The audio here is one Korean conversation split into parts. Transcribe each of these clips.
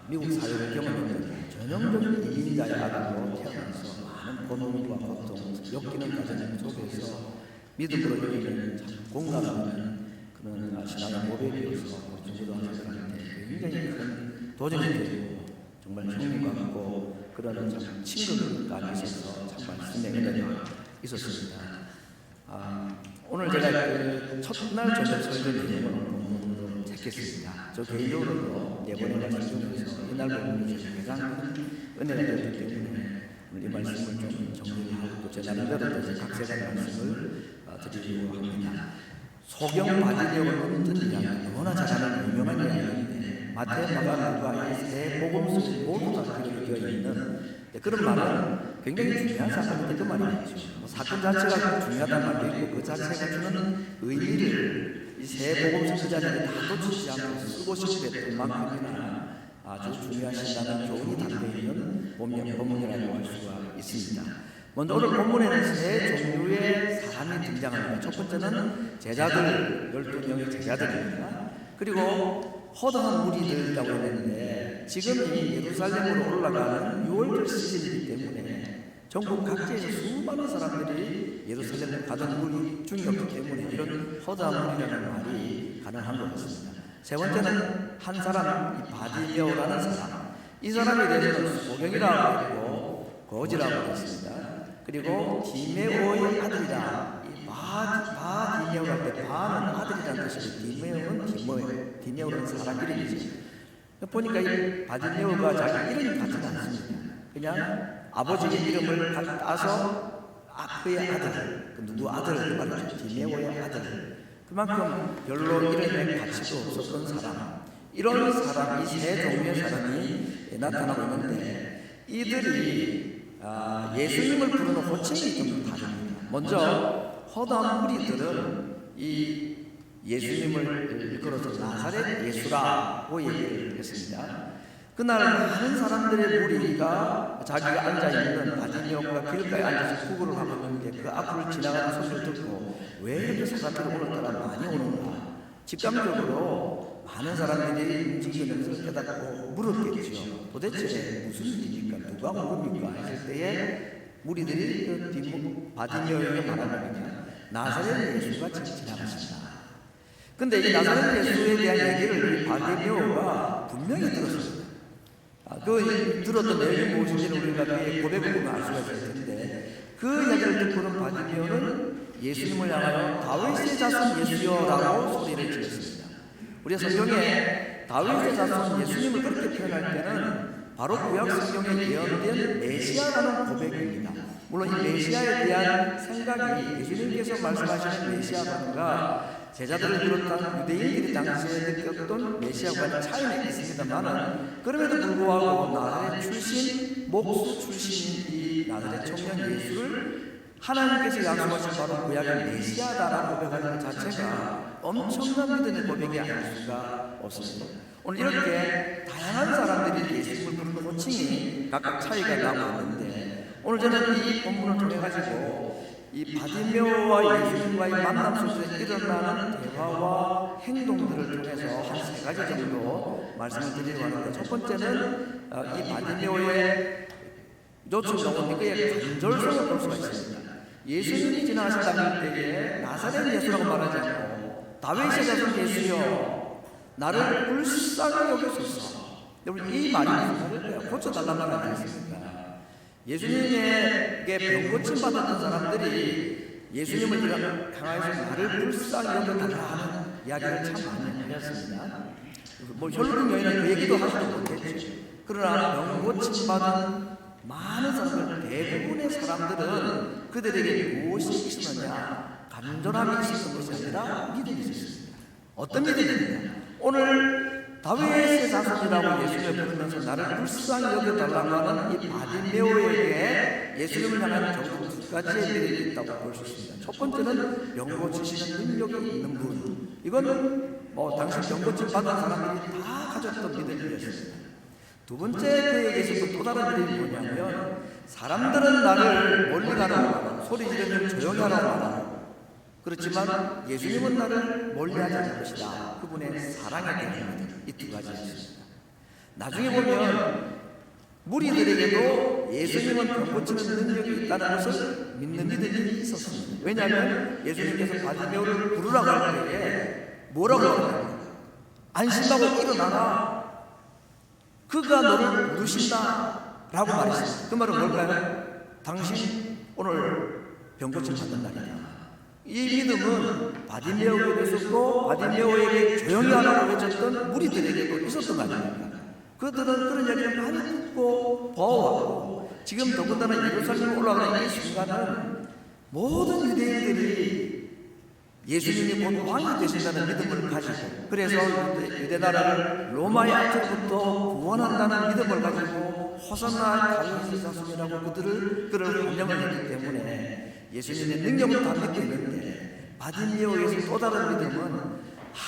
미국 사회를 경험했던 전형적인 이민자의 아들로 태어나서 많은 고통과 고통, 엮이는 과정 속에서 믿음으로 이기는 참 공감하는 그런 신앙의 고백이어서 중고등학생들한테 굉장히 큰 도전이 되고 정말 형님 같고 그런 참 친근감이 있어서 참 말씀의 은혜가 있었습니다. 오늘 제가 그 첫날 저녁 설교 내용을 찾겠습니다. 저 개인적으로도 네번의 말씀 중에서 이날 본문이 가장 큰 은혜가 되었기 때문에 오늘 이 말씀을 좀 정리하고 제 나름대로 각색한 말씀을 드리려고 합니다. 소경 바디메오를 듣는 이야기, 너무나 잘 아는 유명한 이야기인데 마태, 마가, 누가 이 세 복음서 모두 다 기록되어 있는 그런 말은 굉장히 중요한 사건인데 그 말이죠. 사건 자체가 중요하다는 말도 있고 그 자체가 주는 의미를 이 세 복음서 그 자리에 다 놓치지 않고 쓰고 싶었던 만큼이나 아주 중요하신다는 교훈이 담겨있는 본문이라고 할 수가 있습니다. 먼저 오늘 본문에는 세 종류의 사람이 등장합니다. 첫 번째는 제자들, 12명의 제자들입니다. 그리고 허다한 무리들이라고 했는데 지금 이 예루살렘으로 올라가는 6월절 시즌이기 때문에 전국 각지에서 수많은 사람들이 예루살렘을 가던 무리 중이 없기 때문에 이런 허다한 무리라는 말이 가능한 것 같습니다. 세 번째는 한 사람, 이 바디메오라는 사람, 이 사람에 대해서는 소경이라고 했고 거지라고 했습니다. 그리고 디메오의 아들이라, 이 바디메오가 할 때 바는 아들이라는 뜻이고 디메오는 사람 이름이죠. 보니까 이 바디메오가 자기 이름이 같지 않습니다. 그냥 아버지의 이름을 따서 그의 아들, 누구 아들 그 말이죠. 디메오의 아들. 그만큼 별로 이름에 가치도 없었던 사람, 이런 사람, 이 세 종류의 사람이 나타나고 있는데 이들이 예수님을 부르는 호칭이 좀 다릅니다. 먼저 허다한 무리들은 이 예수님을 일컬어서 나사렛 예수라고 얘기를 했습니다. 그날 많은 사람들의 무리가 자기가 앉아있는 바디메오가 길가에 앉아서 구걸을 하고 있는데 그 앞을 지나가는 소리를 듣고 왜 이렇게 사람들이 오늘따라 많이 오는가, 직감적으로 많은 사람들이 움직이는 것을 깨닫고 물었겠죠. 도대체 무슨 일입니까? 누가 온 겁니까? 했을 때에 무리들이 그 바디메오에게 말한 겁니다. 나사렛 예수가 지나가신다. 근데 이 나사렛 예수에 대한 얘기를 이 바디메오가 분명히 들었습니다. 그 들었던 내용이 무엇인지는 우리가 그 고백을 보면 알 수가 있을 텐데 그 이야기를 듣고는 바디메오는 예수님을 향하여 다윗의 자손 예수여라고 소리를 질렀습니다. 우리가 성경에 다윗의 자손 예수님을 그렇게 표현할 때는 바로 구약 성경에 예언된 메시아라는 고백입니다. 물론 이 메시아에 대한 생각이 예수님께서 말씀하시는 메시아관과 제자들을 비롯한 유대인들이 당시에 느꼈던 메시아관의 차이는 있습니다만 그럼에도 불구하고 나사렛 출신, 목수 출신인 이 나사렛 청년 예수를 하나님께서 약속하신 바로 구약의 메시아다라고 고백하는 것 자체가 엄청난 믿음의 고백이 아닐 수가 없습니다. 오늘 이렇게 다양한 사람들이 예수님을 부르는 호칭이 각각 차이가 나고 있는데 오늘 저는 이 본문을 통해 가지고 이 바디메오와 예수님과의 만남 속에서 일어나는 대화와 행동들을 통해서 한 세 가지 정도 말씀을 드리려고 하는데 첫 번째는 이 바디메오의 요청과 그의 간절성을 볼 수가 있습니다. 예수님이 지나가시다는 때에 나사렛 예수라고 말하지 않고 다윗의 자손 예수여 나를 불쌍히 여기소서. 여러분 이 말이 나를 고쳐달라는 말 아니겠습니까? 예수님에게 병고침 받았던 사람들이 예수님을 향하여서 나를 불쌍히 여겨달라 하는 이야기를 참 많이 하셨습니다. 뭐 혈루증 여인은 그 얘기도 하지도 못했죠. 그러나 병고침 받은 많은 사람들, 대부분의 사람들은 그들에게 무엇이 있었느냐, 간절함이 있었던 것이 아니라 믿음이 있었습니다. 어떤 믿음이냐? 오늘 다윗의 자손이라고 예수님을 부르면서 나를 불쌍히 여겨달라고 하는 이 바디메오에게 예수님을 향한 결국 두 가지의 믿음이 있다고 볼 수 있습니다. 첫 번째는 병고치시는 능력이 있는 분. 이건 당시 병고침 받은 사람들이 다 가졌던 믿음이었습니다. 두 번째 그에게서 또 다른 일이 뭐냐면 사람들은 나를 멀리 가라고 소리 지르면 조용히 하라고 말하고 그렇지만 예수님은 나를 멀리 하지 않을 것이다. 그분의 사랑에 대한 믿음, 이 두 가지였습니다. 나중에 보면 무리들에게도 예수님은 병 고치는 능력이 있다는 것을 믿는 이들이 있었습니다. 왜냐하면 예수님께서 바디메오를 부르라고 할 때에 뭐라고 하나요? 안심하고 일어나라. 그가 너를 부르신다 라고 말했습니다. 그 말은 뭘까요? 당신 오늘 병 고침 받는 날이다. 이 믿음은 바디메오에게도 있었고 바디메오에게 조용히 하라고 외쳤던 무리들에게도 있었던 거 아닙니까? 그들은 그런 이야기를 많이 듣고 보아왔고 지금 더군다나 예루살렘에 올라가는 이 순간은 모든 유대인들이 예수님이 곧 왕이 되신다는 믿음을 가지고 그래서 유대 나라를 로마의 앞으로부터 구원한다는 믿음을 가지고 호산나 다윗의 자손이라고 그를 환영을 했기 때문에 예수님의 능력을 다 믿고 있는데 바디메오에서 또 다른 믿음은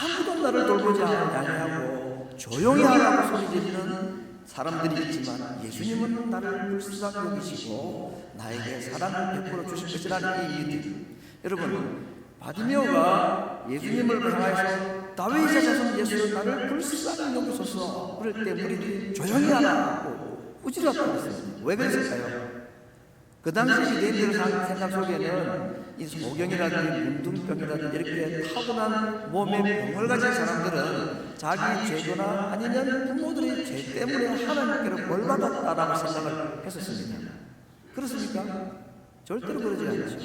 아무도 나를 돌보지 아니하고 조용히 하라고 소리 지르는 사람들이 있지만 예수님은 나를 불쌍히 여기시고 나에게 사랑을 베풀어 주실 것이라는 이 믿음. 여러분 바디메오가 예수님을 향하여서 다윗의 자손 예수 나를 불쌍히 여기소서 그럴 때 무리들이 조용히 하라고 꾸짖었다고 했습니다. 왜 그랬을까요? 그 당시 유대인들의 생각 속에는 이 소경이라든지 문둥병이라든지 이렇게 타고난 몸에 병을 가진 사람들은 자기 죄거나 아니면 부모들의 죄 때문에 하나님께로 벌 받았다라고 생각을 했었습니다. 그렇습니까? 절대로 그러지 않죠.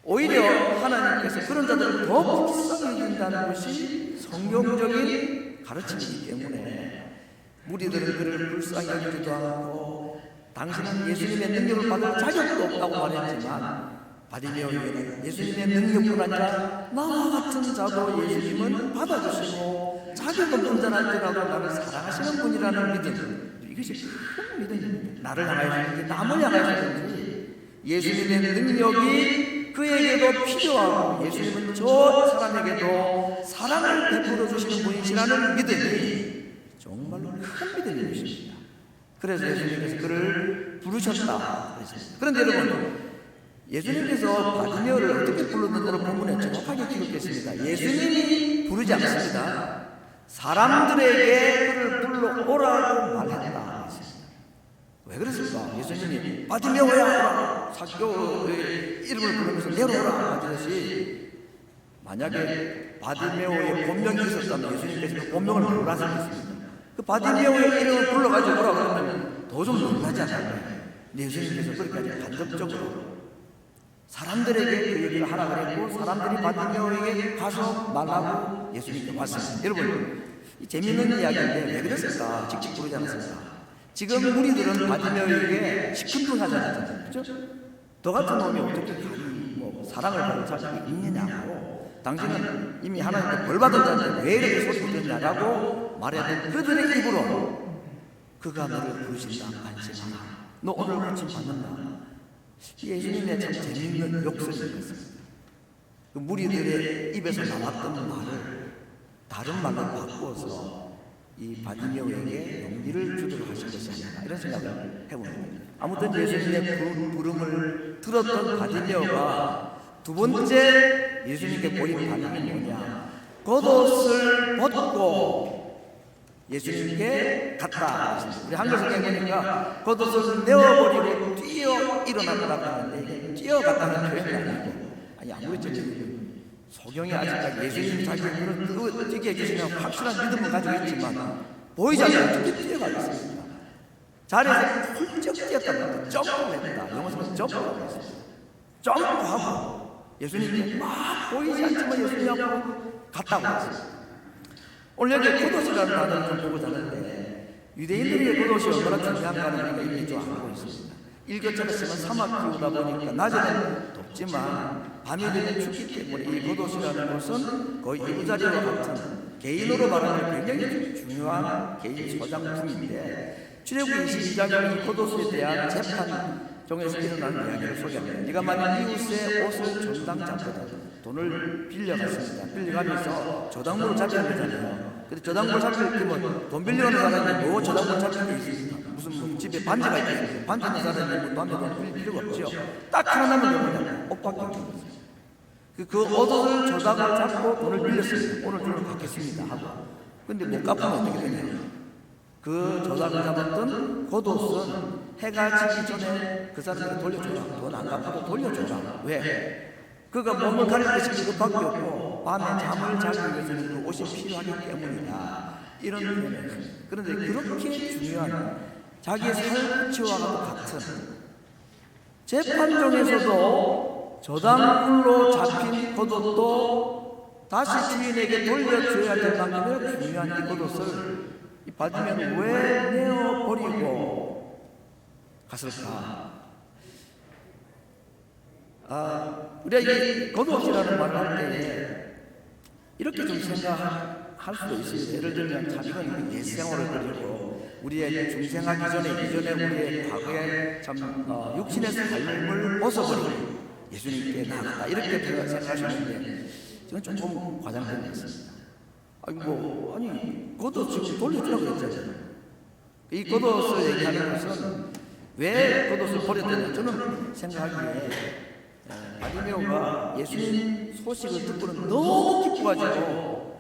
오히려 하나님께서 그런 자들을 더 불쌍히 여긴다는 것이 성경적인 가르침이기 때문에 무리들은 그를 불쌍히 여기지도 않고 당신은 예수님의 능력을 받을 자격도 없다고 말했지만 바디메오에게는 예수님의 능력뿐 아니라 나와 같은 자도 예수님은 받아주시고 자격 없는 자랄지라도 나를 사랑하시는 분이라는 믿음, 이것이 큰 믿음입니다. 나를 향하여서든지 남을 향하여서든지 예수님의 능력이 그에게도 필요하고 예수님은 저 사람에게도 사랑을 베풀어 주시는 분이시라는 믿음이 정말로 큰 믿음인 것입니다. 그래서 예수님께서 그를 부르셨다. 그런데 여러분, 예수님께서 바디메오를 어떻게 불렀는지 오늘 본문에 정확하게 기록했습니다. 예수님이 부르지 않습니다. 사람들에게 그를 불러오라고 말했다. 왜 그랬을까? 예수님이 바디메오야! 사기교의 이름을 부르면서 내려오라 하듯이 만약에 바디메오의 본명이 있었다면 예수님께서 그 본명을 몰랐습니다. 그 바디메오의 이름을 불러가지고 오라고 하면 더 좀 놀라지 않을까요? 예수님께서 그렇게까지 간접적으로 사람들에게 그 얘기를 하라 그랬고 사람들이 바디메오에게 가서 말하고 예수님께 왔습니다. 여러분, 이 재미있는 이야기인데 왜 그랬을까? 직접 부르지 않았습니다. 지금 우리들은 바디메오에게 시큰둥하잖아요. 그렇죠? 너 같은 놈이 어떻게 사랑을 받을 자격이 있느냐고 당신은 이미 하나님께 벌받은 자인데 왜 이렇게 소리 듣느냐라고 말해도 그들의 입으로 그가 너를 부르신다 안심하라 너 오늘 고침 받는다. 예수님의 참 재미있는 욕설이었습니다. 그 무리들의 입에서 나왔던 말을 다른 말로 바꾸어서 이 바디메오에게 용기를 주도록 하신 것이 아닌가 이런 생각을 해봅니다. 아무튼 예수님의 부름을 들었던 바디메오가 두 번째 예수님께 보인 반응이 뭐냐? 겉옷을 벗고 예수님께 갔다. 우리 한글 성경에 보니까 겉옷을 내어버리고 뛰어 일어났다고 하는데 뛰어갔다는 표현이 아니고 아무리 좀 소경이 아직까지 예수님 자기를 뛰게 해주시면 확실한 믿음을 가지고 있지만 보이지 않는 어떻게 뛰어가겠습니까? 자리에서 훌쩍 뛰었단 말이에요. 점프를 했다. 영어에서 점프라고 했습니다. 점프하고 예수님께 막 보이지 않지만 예수님하고 갔다고 했습니다. 오늘 여기 겉옷이라는 단어를 좀 보고 자는데 유대인들에게 겉옷이 얼마나 중요한가는 우리가 이미 좀 알고 있습니다. 일교차가 심한 사막 기후다 보니까 낮에는 덥지만 밤이 되면 춥기 때문에 이 겉옷이라는 것은 거의 이부자리와 같은 개인으로 말하면 굉장히 중요한 개인 소장품인데 출애굽기 22장에 이 겉옷에 대한 재판 종에서 일어나는 이야기를 소개합니다. 네가 만약 이웃의 옷을 전당 잡거든 돈을 빌려갔습니다. 빌려가면서 저당물을 잡혀야 되잖아요. 근데 저당물 잡힐 때면 돈 빌려가는 사람이 뭐 저당물 잡힐 게 있습니까? 무슨 집에 반지가 있겠습니까? 반지 있는 사람이 뭐 남의 돈 빌릴 필요가 없죠. 딱 하나 남은 경우는 옷밖에 없는 거죠. 그 옷을 저당을 잡고 돈을 빌렸습니다. 오늘 돈을 받겠습니다 하고 근데 못 갚으면 어떻게 되냐? 그 조상을 잡았던 겉옷은 해가 지기 전에 그 사람에게 돌려줘라. 돈 안 갚아도 돌려줘라. 왜? 그가 몸을 가릴 것이 그것밖에 없고 밤에 잠을 자기 위해서는 그 옷이 필요하기 때문이다. 이런 표현이었습니다. 그런데 그렇게 중요한 자기의 살치와 같은 재판정에서도 저당물로 잡힌 겉옷도 다시 주인에게 돌려줘야 될 만큼의 중요한 이 겉옷을 이 바디메오는 왜 내어버리고 갔을까? 우리가 이 겉옷이라는 말을 할 때에 이렇게 좀 생각할 수도 있습니다. 예를 들면 참 이건 옛 생활을 그리고 우리의 중생하기 전에 이전에 우리의 과거에 참 육신의 삶을 벗어버리고 예수님께 나갔다 이렇게 생각하시는데 저는 좀 과장된 것 같습니다. 아니 겉옷 지금 돌려주라고 했잖아요. 이 겉옷을 얘기하는 것은 왜 겉옷을 버렸느냐? 저는 생각하기에 바디메오가 예수님 소식을 듣고는 너무 기뻐가지고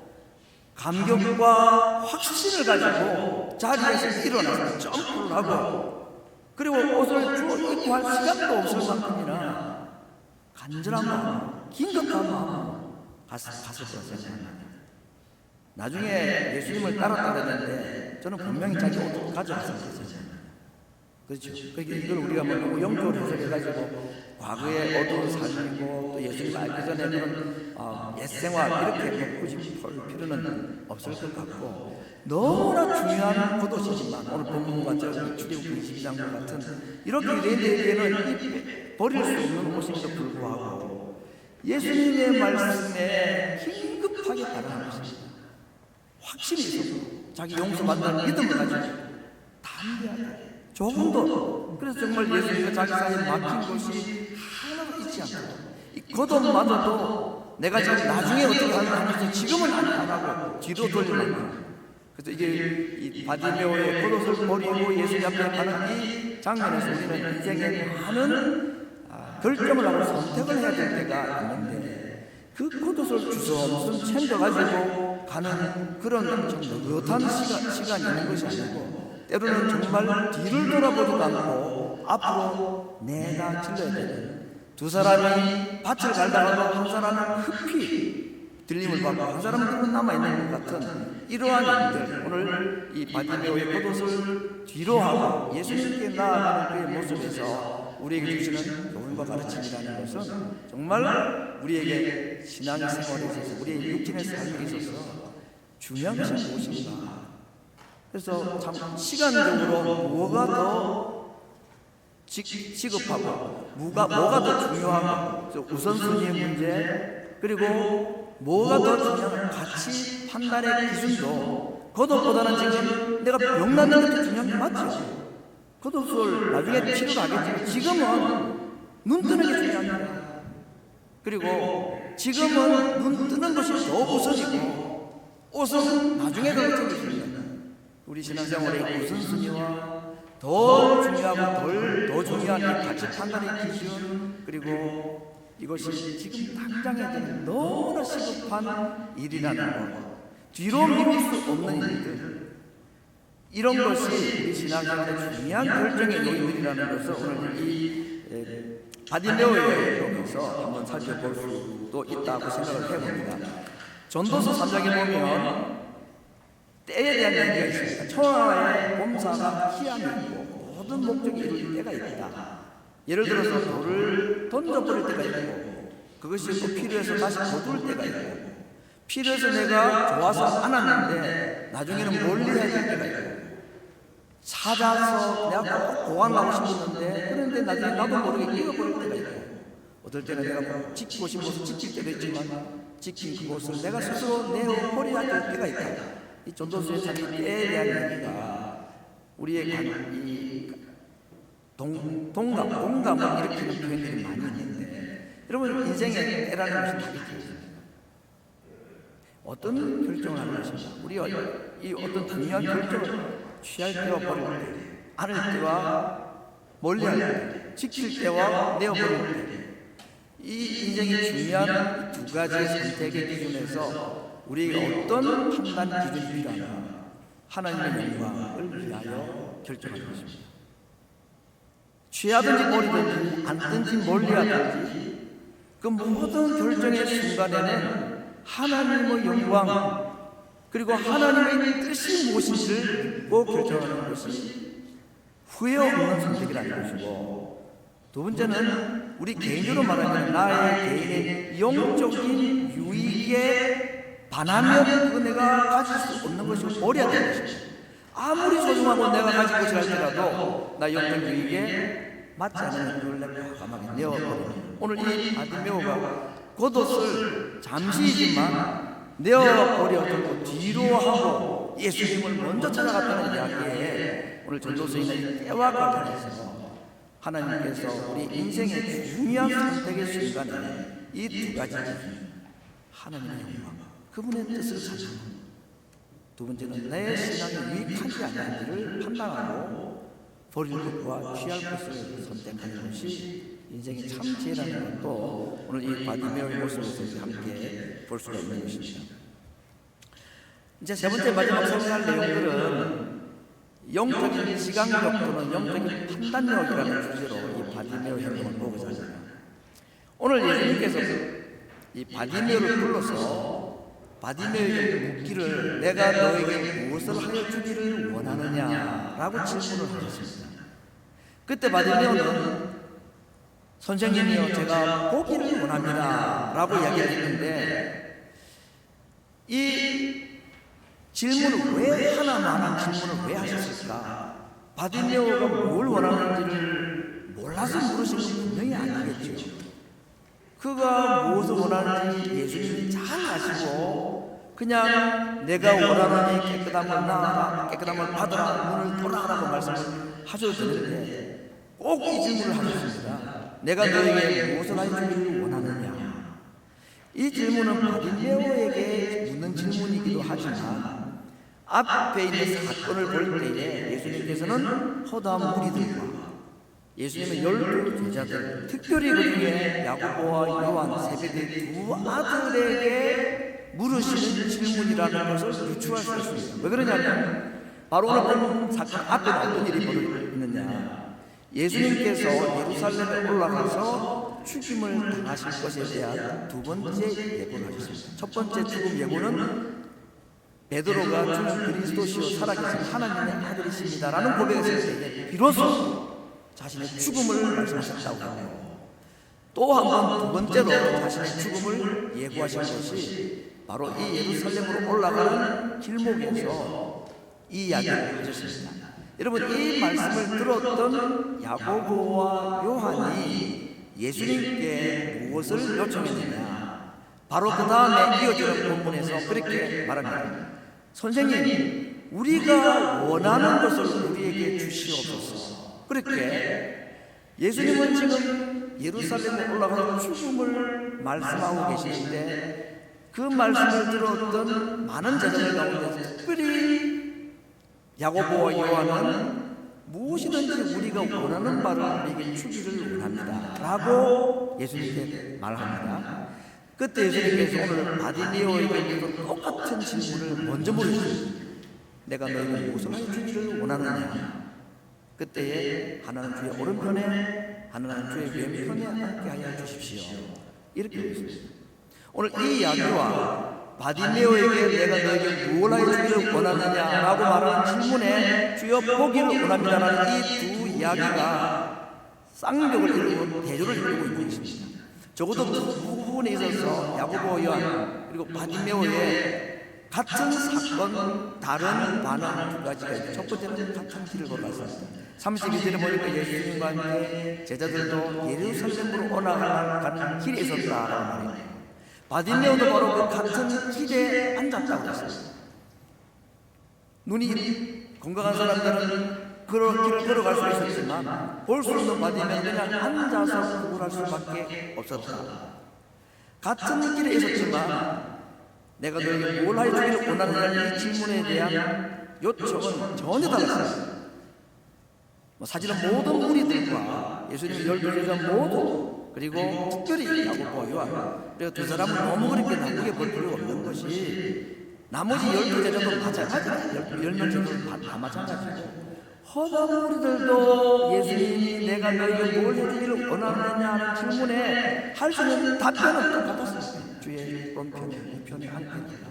감격과 확신을 가지고 자리에서 일어나서 점프를 하고 그리고 옷을 주워 입고 할 시간도 없을 만큼이나 간절한 마음, 긴급한 마음 갔을 거라 생각합니다. 나중에 예수님을 따랐다 그랬는데 저는 분명히 자기 옷을 가져갔을 거예요. 그렇죠. 이걸 우리가 뭐 영적으로 해석해가지고 과거의 어두운 삶이고 또 예수님 알기 전에 그런 옛생활 이렇게 굳이 볼 필요는 없을 것 같고 너무나 중요한 겉옷이지만 오늘 본문과 출애굽기 22장 같은 이렇게 유대인들에게는 버릴 수 없는 옷임에도 불구하고 예수님의 말씀에 긴급하게 따르는 것입니다. 확신이 있어서 자기 용서받는 믿음을 가지고 담대하게 조금도 그래서 정말 예수님과 자기 사이에 막힌 것이 하나도 있지 않고 이 겉옷마저도 내가 지금 나중에 어떻게 하면서 지금은 안 하고 뒤로 돌리는 그래서 이게 이 바디메오의 겉옷을 버리고 예수님 앞에 가는 이 장면에서 우리는 인생에 많은 결정을 하고 선택을 해야 될 때가 있는데 그 겉옷을 주섬주섬 챙겨가지고 가는 그런 좀 느긋한 시간이 있는 것이 아니고 때로는 정말 뒤를 돌아보지도 않고 앞으로 내가 질러야 되는 두 사람이 밭을 갈다가도 한 사람은 급히 들림을 받고 한 사람은 남아있는 것 같은 이러한 일들 오늘 이 바디메오의 겉옷을 뒤로 하고 예수님께 나아가는 그의 모습에서 우리에게 주시는 교훈과 가르침이라는 것은 정말 우리에게 신앙의 생활에 있어서 우리의 육신의 삶에 있어서 중요한 것이 무엇인가. 그래서 참 시간적으로 뭐가 더 지급하고 뭐가 더 중요하고 우선순위의 문제 그리고 뭐가 더 중요한 가치 판단의 기준도 겉옷보다는 지금 내가 병나는 것도 중요한 게 맞죠. 겉옷을 나중에 필요로 하겠지만 지금은 눈 뜨는 게 중요합니다. 그리고 지금은 눈 뜨는 것이 더 우선이고 옷은 나중에 더 챙겨줍니다. 우리 신앙생활의 우선순위와 더 중요하고 더 중요한 이 가치 판단의 기준 그리고 이것이 지금 당장 해야 되는 너무나 시급한 일이라는 것 뒤로 미룰 수 없는 일들 이런 것이 우리 신앙생활의 중요한 결정의 요인들이라는 것을 오늘 이 바디메오의 통해서 한번 살펴볼 수도 있다고 생각을 해봅니다. 전도서 3장에 보면 때에 대한 얘기가 있습니다. 천하의 범사가 기한이 있고 모든 목적이 이룰 때가 있다. 예를 들어서 돌을 던져버릴 때가 있고 그것이 또 필요해서 다시 거둘 때가 있고 필요해서 내가 좋아서 안았는데 나중에는 멀리 해야 될 때가 있고 찾아서 내가 꼭 보완하고 싶었는데 그런데 나중에 나도 모르게 잃어버릴 때가 있고 어떨 때는 내가 지키고 싶어서 지킬 때도 있지만 지킨 그곳을 내가 스스로 내어버려야 될 때가 있다. 이 전도서의 참 때에 대한 얘기가 우리의 이 동감을 일으키는 표현들이 많이 있는데 여러분 인생의 때라는 것이 다 있습니다. 어떤 결정을 하는 것인가 우리가 이 어떤 중요한 결정을 취할 때와 버릴 때 안을 때와 멀리할 때 지킬 때와 내어버릴 때 이 인생의 중요한 두 가지의 선택의 기준에서 우리에게 어떤 판단 기준이 필요하나 하나님의 영광을 위하여 결정하는 것입니다. 취하든지 버리든지 앉든지 멀리하든지 그 모든 결정의 순간에는 하나님의 영광 그리고 하나님의 뜻이 무엇인지를 믿고 결정하는 것이 후회 없는 선택이라는 것이고, 두 번째는 우리 개인으로 말하면 나의 개인의 영적인 유익에 반하면 그 내가 가질 수 없는 것이고 버려야 되는 것입니다. 아무리 소중하고 내가 가지고 있을 할지라도 나 영적 유익에 맞지 않으면 그걸 내가 과감하게 내어버립니다. 오늘 이 바디메오가 겉옷을 잠시이지만 내어버려두고 뒤로 하고 예수님을 먼저 찾아갔다는 이야기에 오늘 전도서인의 때와 관련해서 하나님께서 우리 인생의 중요한 선택의 순간에 이 두 가지 하나님의 영광, 그분의 뜻을 찾는, 두 번째는 내 신앙이 유익하지 않는지를 판단하고 버릴 것과 취할 것을 선택하는 것이 인생의 참 지혜라는 것도 오늘 이 바디메오의 모습에서 함께 볼 수가 있는 것입니다. 이제 세 번째 마지막 설명할 내용들은 영적인 지각력 또는 영적인 판단력이라는 주제로 이 바디메오 행동을 보고자 합니다. 오늘 예수님께서 이 바디메오를 불러서 바디메오에게 묻기를 내가 너에게 무엇을 하여 주기를 원하느냐라고 질문을 하셨습니다. 그때 바디메오는 선생님이요 제가 보기를 원합니다 라고 이야기를 했는데, 이 질문을 왜 하나만 질문을 왜 하셨을까? 바디메오가 뭘 원하는지를 몰라서 물으신 건 분명히 아니겠죠. 그가 무엇을 원하는지 예수님이 잘 아시고 그냥 내가 원하노니 깨끗함을 나아라, 깨끗함을 받으라, 문을 돌아가라고 말씀을 하셔도 되는데 꼭 이 질문을 하셨습니다. 내가 너에게 무엇을 하여 주기를 원하느냐? 이 질문은 바디메오에게 묻는 질문이기도 하지만 앞에 있는 사건을 볼 때에 예수님께서는 허다한 무리들과 예수님의 12 제자들, 특별히 그 중에 야고보와 요한 세베대의 두 아들에게 물으시는 질문이라는 것을 유추할 수 있습니다. 왜 그러냐면 바로 오늘 본 사건 앞에 어떤 일이 벌어졌느냐, 예수님께서 예루살렘에 올라가서 죽임을 당하실 것에 대한 두 번째 예고를 하셨습니다. 첫 번째 죽음 예고는 베드로가 주는 그리스도시요 살아계신 하나님의 아들이십니다라는 고백했을 때 비로소 자신의 죽음을 말씀하셨다고 하고, 또 한 번 두 번째로 자신의 죽음을 예고하신 것이 바로 이 예루살렘으로 올라가는 길목에서 이 이야기를 하셨습니다. 여러분, 이 말씀을 들었던 야고보와 요한이 예수님께 무엇을 요청했느냐, 바로 그 다음에 이어지는 본문에서 그렇게 말합니다. 선생님, 우리가 원하는 것을 우리에게 주시옵소서. 그렇게 예수님은 지금 예루살렘에 올라가서 죽음을 말씀하고 계시는데 그 말씀을 들었던 많은 제자들 가운데 특별히 야고보와 요한은 무엇이든지 우리가 원하는 바를 우리에게 주기를 원합니다 라고 예수님께 말합니다. 그때 예수님께서 오늘 바디메오에게 똑같은 질문을 먼저 물으십니다. 내가 너에게 무엇을 하여 주기를 원하느냐? 그때에 하나는 주의 오른편에 하나는 주의 왼편에 앉게 하여 주십시오. 이렇게 했습니다. 오늘 이 이야기와 바디메오에게 내가 너에게 무엇을 하여 주기를 원하느냐라고 말하는 질문에 주여 보기를 원합니다라는 이 두 이야기가 쌍벽을 이루고 대조를 이루고 있는 것입니다. 적어도 그 부분에 있어서 야고보, 요한 그리고 바디메오의 같은 사건, 다른 반응 두 가지가 있죠. 첫 번째는 같은 길을 걸어갔습니다. 32절에 보니까 예수님과 함께 제자들도 예루살렘으로 올라가는 길에 있었다라고 말해요. 바디메오도 바로 그 같은 길에 앉았다고 했습니다. 눈이 건강한 사람들은 그런 길을 걸어갈 수 있었지만 볼 수 없는 바디메오는 그냥 앉아서 구걸할 수밖에 없었다. 같은 길에 있었지만 내가 너에게 뭘 하여 주기를 원하느냐는 이 질문에 대한 요청은 전혀 달랐습니다. 사실은 모든 무리들과 예수님의 12제자 모두, 그리고 특별히 야고보와 요한, 그리고 두 사람은 너무 그렇게 나쁘게 볼 필요가 없는 것이 나머지 12제자도 마찬가지예요. 10명 제자도 다 마찬가지고 허다한 우리들도 예수님이 내가 너에게 뭘 해주기를 원하느냐 하는 질문에 할 수 있는 답변은 똑같았습니다. 주의 오른편에 우편에 한편이다.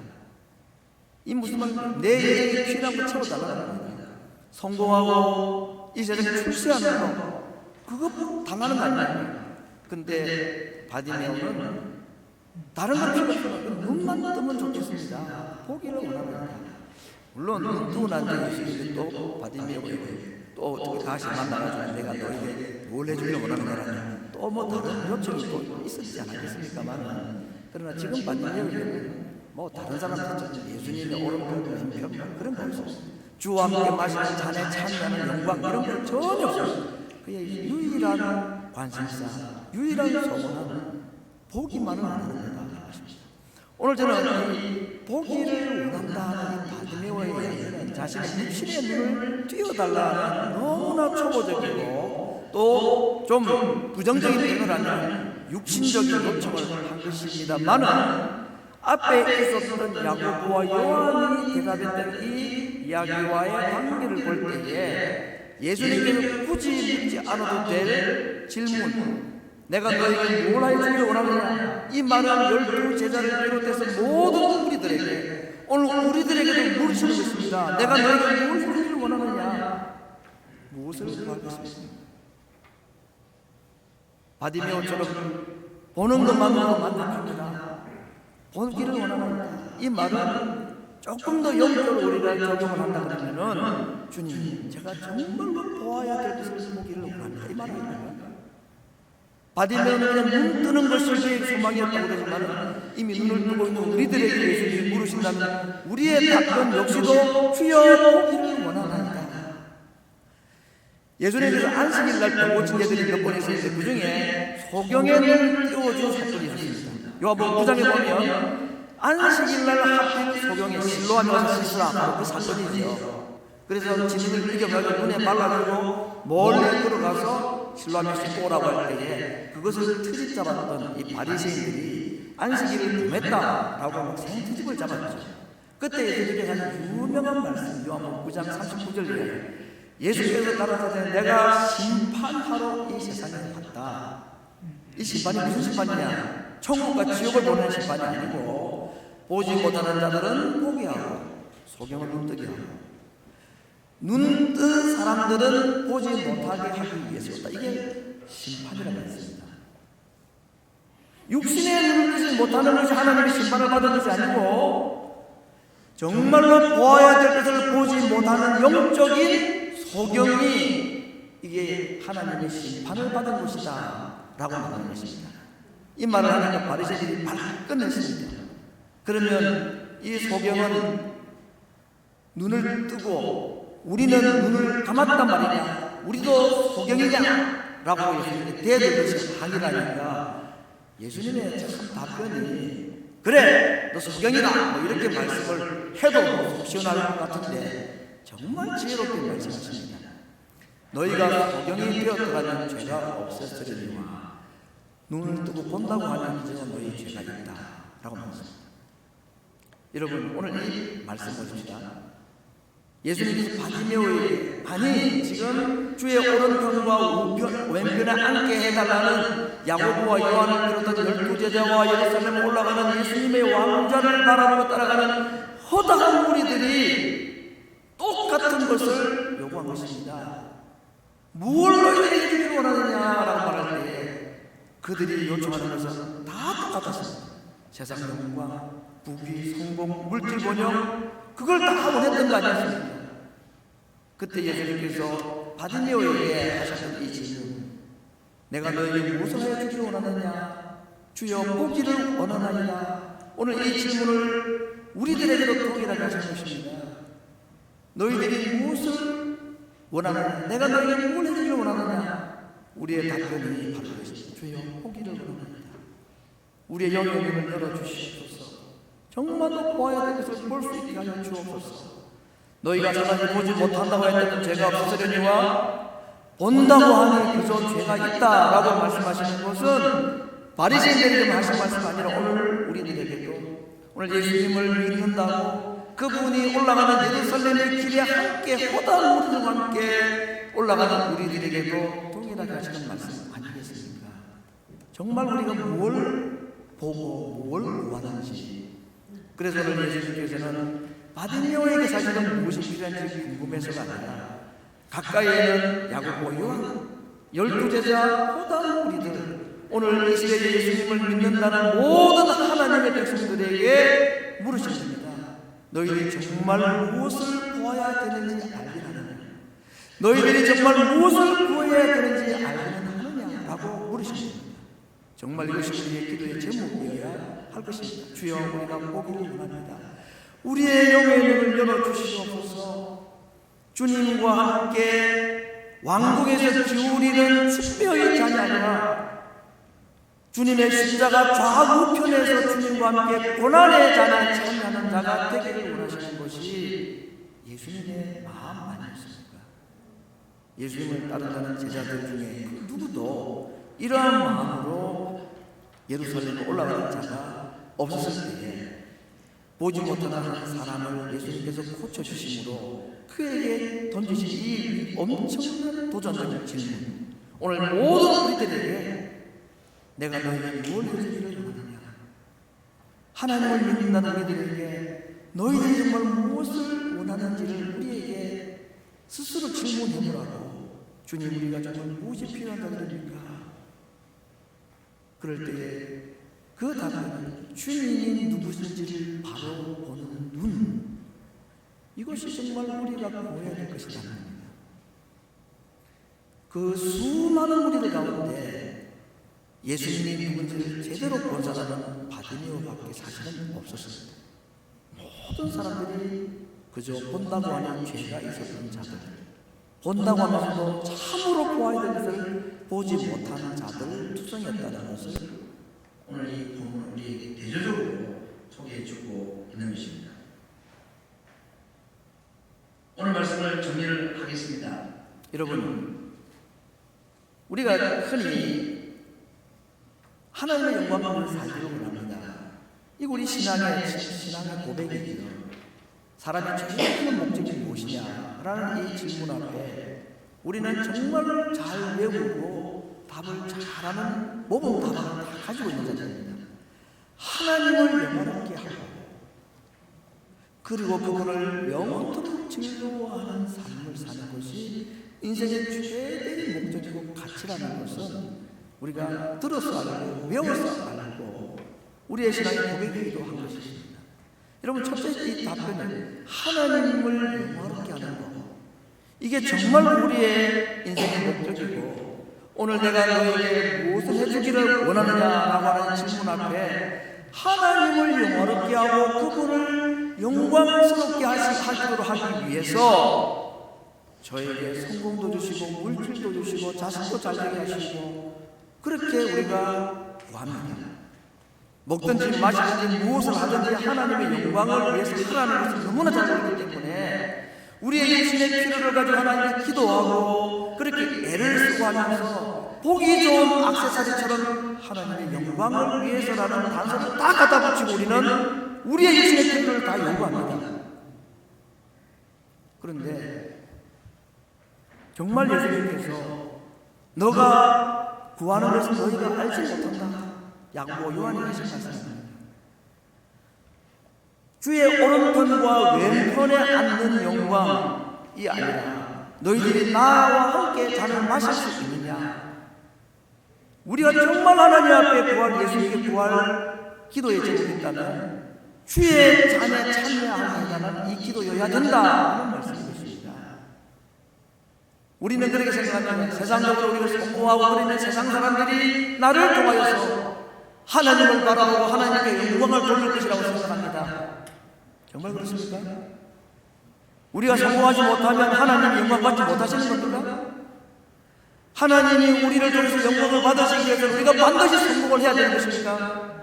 이 무슨 말입니까? 내 인생의 필요한 거 채워달라는 겁니다. 성공하고 이 세상에 출세하는 거 그거 당하는 거 아니에요. 근데 바디메오는 다른 걸 필요 없어요. 눈만 뜨면 좋겠습니다. 보기를 원합니다. 물론 눈 뜨고 난 뒤에 예수님이 또 바디메오에게 또 다시 만나가지고 내가 너에게 뭘 해주기를 원하느냐라는 또 뭐 다른 요청이 또 있었지 않겠습니까만, 그러나 지금 바디메오에게는 뭐 다른 사람들처럼 예수님의 오른편 왼편 그런 거 없어요. 주와 함께 마시는 잔에 참여하는 영광 이런 거 전혀 없어요. 그의 유일한 관심사, 유일한 소원은 보기만을 원하는 거다. 오늘 저는 이 보기를 원한다는 이 바디메오의 이야기는 자신의 육신의 눈을 띄워달라는 너무나 초보적이고 또 좀 부정적인 표현을 하면 육신적인 요청을 한 것입니다만은 앞에 있었던 야고보와 요한이 대답했던 이 이야기와의 관계를 볼 때에 예수님께서 굳이 묻지 않아도 될 질문, 내가 너에게 뭘 해주기를 원하느냐, 이 말은 12제자를 비롯해서 모든 우리들에게 오늘 우리들에게도 물으시는 것입니다. 내가 너에게 뭘 해주기를 원하느냐, 무엇을 구하겠습니까? 바디메오처럼 보는 것만으로 만족합니다. 보기를 원합니다. 이 말은 조금 더 영적으로 우리가 적용을 한다 그러면은 주님, 제가 정말로 보아야 될 것을 보기를 원합니다. 이 말은 아닙니까? 바디메오는 그냥 눈 뜨는 것이 그의 소망이었다고 그러지만 이미 눈을 뜨고 있는 우리들에게 예수님이 물으신다면 우리의 답변 역시도 주여 보기를 원하나이다. 예수님께서 안식일 날 병고친 예들이 몇 번 있었는데 그 중에 소경의 눈을 띄워준 사건이 있었습니다. 요한복음 9장에 보면 안식일 날 하필 소경의 실로암에 가서 씻으라, 바로 그 사건이죠. 그래서 진흙을 이겨가지고 눈에 발라주고 멀리 들어가서 실로암에 씻고 오라고 할 때에 그것을 트집 잡았던 이 바리새인들이 안식일을 범했다라고 생트집을 잡았죠. 그때 예수님께서 하신 유명한 말씀, 요한복음 9장 39절에 예수께서 가라사대 내가 심판하러 이 세상에 왔다. 이 심판이 무슨 심판이냐? 천국과 지옥을 보는 심판이 아니고 보지 못하는 자들은 보게 하고 소경을 눈뜨게 하고 눈 뜬 사람들은 보지 못하게 하기 위해서였다. 이게 심판이라고 했습니다. 육신의 눈을 뜨지 못하는 것이 하나님의 심판을 받은 것이 아니고 정말로 보아야 될 것을 보지 못하는 영적인 소경이 이게 하나님의 심판을 받은 것이다 라고 말하는 것입니다. 이 말을 하니까 바리새인들이 발끈했습니다. 그러면 이 소경은 눈을 뜨고 우리는 눈을 감았단 말이냐, 우리도 소경이냐 라고 예수님께 대들듯이 항의를 하니까 예수님의 참 답변이 그래 너 소경이다 뭐 이렇게 말씀을 해도 시원할 것 같은데 정말 지혜롭게 말씀하십니다. 너희가 소경이 되었더라면 죄가 없었으리니와 눈을 뜨고 본다고 하는 이제는 너희 죄가 있다 라고 말씀합니다. 여러분 오늘 이 말씀 보십시다. 예수님께서 바디메오에게 아니 지금 주의 오른편과 왼편에 앉게 해달라는 야고보와 요한을 비롯한 12제자와 예루살렘에 올라가는 예수님의 왕좌를 바라보고 따라가는 허다한 무리들이 똑같은 것을 요구한 것입니다. 무엇을 너희들이 해주기를 원하느냐라고 말할 때 그들이 요청하는 것은 다 똑같았습니다. 세상 영광, 부귀, 성공, 물질 번영 그걸 다 원했던 거 아니었습니까? 그때 예수님께서 바디메오에게 하셨던 이 질문, 내가 너에게 무엇을 해주기를 원하느냐, 주여 보기를 원하나이다. 오늘 이 질문을 우리들에게도 동일하게 하신 것입니다. 너희들이 무엇을 원하느냐, 내가 너에게 뭘 해주기를 원하느냐. 우리의 답변이 바로 이것입니다. 주여 보기를 원합니다. 우리의 영의 눈을 열어주시옵소서. 정말로 보아야 될 것을 볼 수 있게 하여 주옵소서. 너희가 사람이 보지 못한다고 했던 죄가 없으려니와 본다고 하니 그저 죄가 있다라고 말씀하시는 것은 바리새인들에게 하신 말씀 아니라 오늘 우리들에게도 오늘 예수님을 믿는다고 그분이 올라가는 예루살렘의 길에 함께 호다 무리들과 함께 올라가는 우리들에게도 동일하게 하시는 말씀 아니겠습니까? 정말 우리가 뭘 보고 뭘 구하는지. 그래서 오늘 예수님께서는 바디메오에게 사실은 무엇이 필요한지 궁금해서가 아니라 가까이에는 야고보, 요한 12제자 호다 무리들, 오늘 이 시대에 예수님을 믿는다는 모든 하나님의 백성들에게 물으십니다. 너희들이 정말 무엇을 구해야 되는지 알긴 하느냐? 너희들이 정말 무엇을 구해야 되는지 알긴 하느냐? 라고 물으십니다. 정말 이것이 우리의 기도의 제목이어야 할 것입니다. 주여, 우리가 보기를 원합니다. 우리의 영의 눈을 열어주시옵소서. 주님과 함께 왕궁에서 기울이는 숙배의 잔이 아니라 주님의 십자가 좌우편에서 주님과 함께 고난의 잔을 참여하는 자가 되기를 원하시는 것이 예수님의 마음 아니었습니까? 예수님을 따른다는 제자들 중에 그 누구도 이러한 마음으로 예루살렘에 올라가는 자가 없었을 때에 보지 못하는 한 사람을 예수님께서 고쳐주심으로 그에게 던지신 이 엄청난 도전적인 질문, 오늘 모든 우리들에게 내가 너희에게 뭘 해주기를 원하느냐? 하나님을 믿는다는 우리들에게 너희들이 정말 무엇을 원하는지를 우리에게 스스로 질문해보라고. 주님, 우리가 정말 무엇이 필요한 자들입니까? 그럴 때에 그 답은 주님이 누구신지를 바로 보는 눈, 이것이 정말 우리가 보여야 될 것이다. 그 수많은 우리들 가운데 예수님이 누군지를 제대로 본 사람은 바디메오밖에 사실은 없었습니다. 모든 사람들이 그저 본다고 하는 죄가 있었던 자들, 본다고 하면서도 참으로 보아야 될 것을 보지 못하는 자들 투성이었다는 것을 오늘 이 본문은 우리에게 대조적으로 소개해주고 있는 것입니다. 오늘 말씀을 정리를 하겠습니다. 여러분, 우리가 흔히 하나님의 영광을 살기를 원합니다. 이거 우리 신앙의 고백이에요. 사람의 최종 목적이 무엇이냐라는 이 질문 앞에 우리는 정말 잘 외우고 답을 잘하는 모범 답을 다 가지고 있는 자들입니다. 하나님을 영원하게 하고 그리고 그분을 영원토록 즐거워하는 삶을 사는 것이 인생의 최대의 목적이고 가치라는 것은 우리가 들어서 알고 외워서 알고 우리의 신앙의 고백이기도 한 것입니다. 여러분, 첫째 이 답변은 하나님을 영원하게 하는 것, 이게 정말 우리의 인생의 목적이고, 오늘 내가 너에게 무엇을 해주기를 원하느냐라고 하는 질문 앞에 하나님을 영원하게 하고 그분을 영광스럽게 하시도록 하기 위해서 저에게 성공도 주시고 물질도 주시고 자식도 잘 되게 하시고 그렇게 우리가 구합니다. 먹든지 마시든지 무엇을 하든지 하나님의 영광을 위해서 하라는 것을 너무나 잘 알기 때문에 우리의 육신의 필요를 가지고 하나님께 기도하고 그렇게 애를 쓰고 하면서 보기 좋은 액세서리처럼 하나님의 영광을 위해서라는 단서를 다 갖다 붙이고 우리는 우리의 육신의 필요를 다 요구합니다. 그런데 정말 예수님께서 너가 구하는 것을 너희가 알지 못한다. 야고보 요한이 하신 말씀입니다. 주의 오른편과 왼편에 앉는 영광이 아니라 너희들이 나와 함께 잔을 마실 수 있느냐. 우리가 정말 하나님 앞에 구할, 예수님께 구할 기도의 제목이 있다면 주의 잔에 참여하는 이 기도여야 된다는 말씀이십니다. 우리는 그렇게 생각하면 세상적으로 우리가 성공하고 그러면 세상 사람들이 나를 통하여서 하나님을 바라보고 하나님께 영광을 돌릴 것이라고 생각합니다. 정말 그렇습니까? 우리가 성공하지 못하면 하나님이 영광 받지 못하시는 겁니까? 하나님이 우리를 통해서 영광을 받으시기 위해서 우리가 반드시 성공을 해야 되는 것입니까?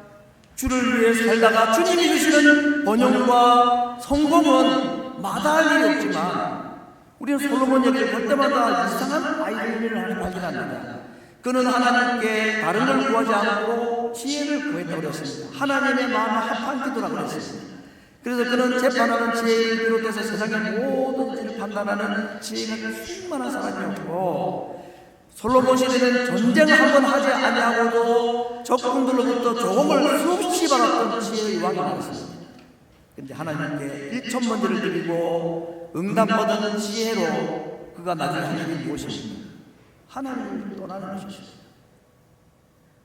주를 위해 살다가 주님이 주시는 번영과 성공은 마다할 일이 없지만 우리는 솔로몬 얘기를 볼 때마다 이상한 아이디어를 발견합니다. 그는 하나님께 다른 걸 구하지 않고 지혜를 구했다고 그랬습니다. 하나님의 마음에 합한 기도라고 그랬습니다. 그래서 그는 재판하는 지혜를 비롯해서 세상의 모든 일을 판단하는 지혜가 충만한 사람이었고, 솔로몬 시대는 전쟁을 한번 하지 아니하고도 적군들로부터 조공을 수없이 받았던 지혜의 왕이 되었습니다. 그런데 하나님께 1천번제를 드리고 응답받은 지혜로 그가 나중에 한 일이 무엇입니까? 하나님을 떠나는 것입니다.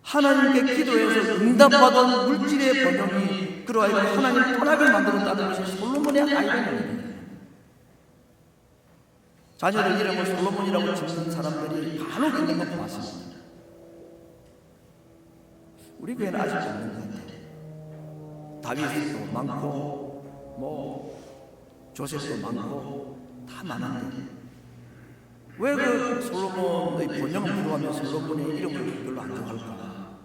하나님께 기도해서 응답받은 물질의 번영이 그로 하여금 하나님을 떠나게 만들었다는 것이 솔로몬의 아이디어입니다. 자녀들 이름을 솔로몬이라고 짓는 사람들이 간혹 있는 것 같습니다. 우리 교회는 아직 없는 것 같아요. 다윗도 많고 조셉도 많고 다 많은데 왜 그 솔로몬의 번영을 부르하며 솔로몬의 이름을 별로 안 좋아할까?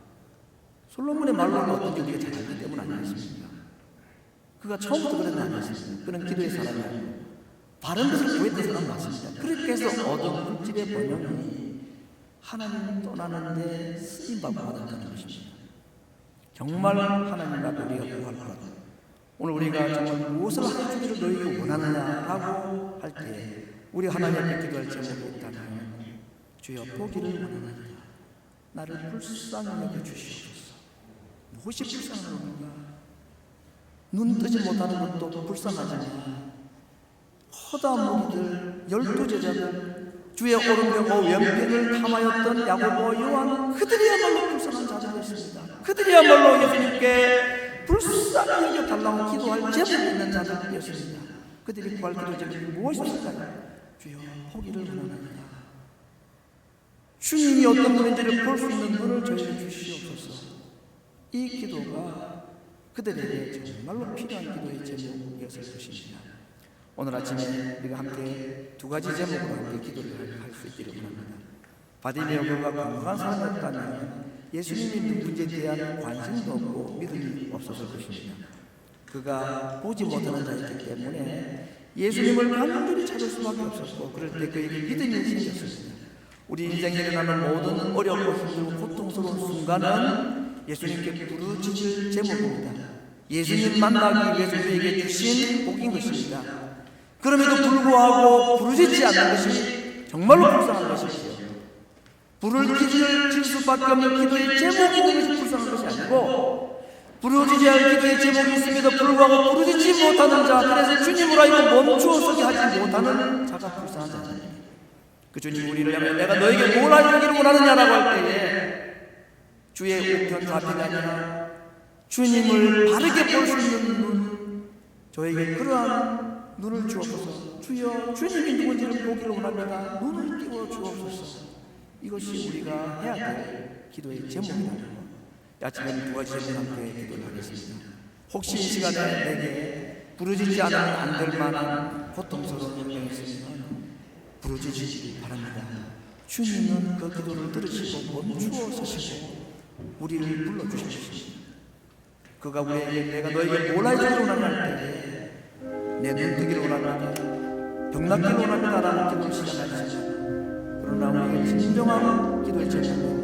솔로몬의 말로는 어떤지 우리가 잘 알기 때문 아니겠습니까? 그가 처음부터 그런 건 아니었습니다. 그는 기도의 사람이었고 바른 것을 구했던 사람 맞습니다. 그렇게 해서 얻은 물질의 번영이 하나님을 떠나는데 쓰임받고 받았다는 것입니다. 정말 하나님과 우리가 구할 것, 오늘 우리가 정말 무엇을 해주기를 너희가 원하느냐라고 할 때 우리 하나님 앞에 기도할 제목이 있다면, 주여 보기를 원하나이다. 나를 불쌍히 여겨주시옵소서. 무엇이 불쌍한가? 눈 뜨지 못하는 것도 불쌍하지만 허다한 무리들 12제자들, 주의 오른벽과 왼편을 탐하였던 야고보와 요한, 그들이야말로 불쌍한 자들이었습니다. 그들이야말로 예수님께 불쌍히 여겨달라고 기도할 제목이 있는 자들이었습니다. 그들이 구할 기도 제목이 무엇일까요? 주여 보기를 원하나이다. 주님이 어떤 분인지를 볼 수 있는 눈을 저희에게 주시옵소서. 이 기도가 그들에게 정말로 필요한 기도의 제목이었을 것입니다. 오늘 아침에 우리가 함께 두 가지 제목으로 함께 기도를 할 수 있기를 원합니다. 바디메오가 건강한 사람이었다면 예수님이 누군지에 대한 관심도 없고 믿음이 없었을 것입니다. 그가 보지 못하는 자였기 때문에 예수님을 간절히 찾을 수밖에 없었고, 그럴 때 그에게 믿음이 생겼습니다. 우리 인생에 일어나는 모든 어렵고 힘들고 고통스러운 순간은 예수님께 부르짖을 제목입니다. 예수님 만나기 위해서 우리에게 주신 복인 것입니다. 그럼에도 불구하고 부르짖지 않는 것이 정말로 불쌍한 것이지요. 부르짖을 수밖에 없는 기도의 제목이 있는 것이 불쌍한 것이 아니고, 부르짖어야 할 기도의 제목이 있음에도 불구하고 부르짖지 못하는 자, 그래서 주님으로 하여금 멈추어 서게 하지 못하는 자가 불쌍한 자입니다. 그 주님 우리를 향해 내가 너에게 뭘 알기를 원하느냐라고 할 때에 주의 우편 좌편이 아니라 주님을 바르게 볼 수 있는 눈, 저에게 그러한 눈을 주옵소서. 주여 주님이 누군지를 보기를 원합니다. 눈을 띄워 주옵소서. 이것이 우리가 해야 될 기도의 제목이다. 아침에는 두 가지 제목 함께 기도를 하겠습니다. 혹시 이 시간에 내게 부르짖지 않으면 안 될 만한 고통스러운 일이 있으면 부르짖으시기 바랍니다. 주님은 그 기도를 들으시고 멈추어 서시고 우리를 불러주십니다. 그가 우리에게 내가 너에게 뭘 하기를 원하냐 할 때에 내 눈 뜨기를 원합니다, 병 낫기를 원합니다 라는 기도를 시작하시죠. 그러나 우리에게 진정한 기도의 제목은